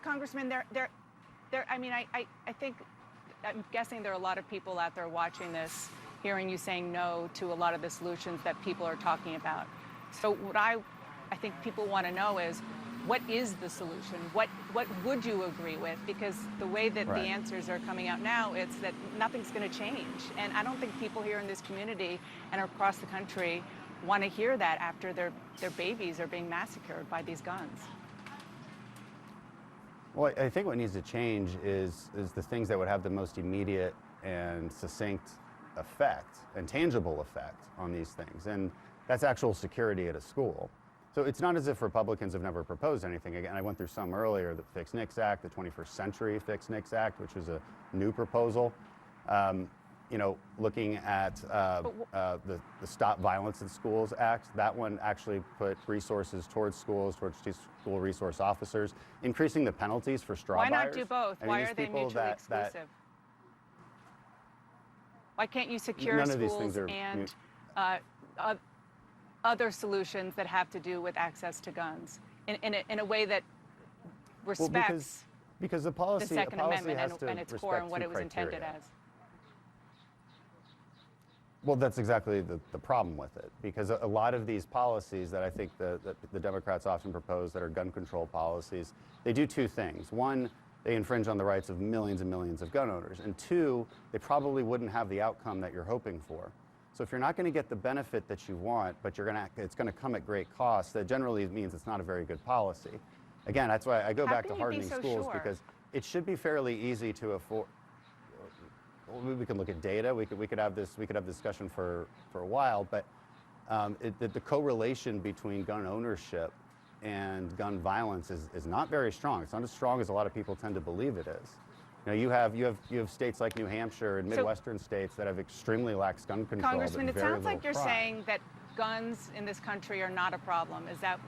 Congressman, I mean, I think, I'm guessing there are a lot of people out there watching this, hearing you saying no to a lot of the solutions that people are talking about. So what I think people want to know is, what is the solution? What would you agree with? Because the way that the answers are coming out now, it's that nothing's going to change. And I don't think people here in this community and across the country want to hear that after their babies are being massacred by these guns. Well, I think what needs to change is the things that would have the most immediate and succinct effect and tangible effect on these things. And that's actual security at a school. So it's not as if Republicans have never proposed anything. Again, I went through some earlier, the Fix NICS Act, the 21st Century Fix NICS Act, which was a new proposal. You know, looking at the Stop Violence in Schools Act, that one actually put resources towards schools, towards school resource officers, increasing the penalties for straw buyers. Why not do both? Why are they mutually exclusive? Why can't you secure schools and other solutions that have to do with access to guns in a way that respects because the policy, the Second Amendment and its core and what it was criteria. intended as? Well, that's exactly the problem with it, because a lot of these policies that I think the Democrats often propose that are gun control policies, they do two things. One, they infringe on the rights of millions and millions of gun owners. And two, they probably wouldn't have the outcome that you're hoping for. So if you're not going to get the benefit that you want, but it's going to come at great cost, that generally means it's not a very good policy. Again, that's why I go back to hardening schools, because it should be fairly easy to afford. We can look at data. We could have this discussion for a while, but the correlation between gun ownership and gun violence is not very strong. It's not as strong as a lot of people tend to believe it is. You know, you have states like New Hampshire and Midwestern states that have extremely lax gun control. Congressman, it sounds like you're saying that guns in this country are not a problem. Is that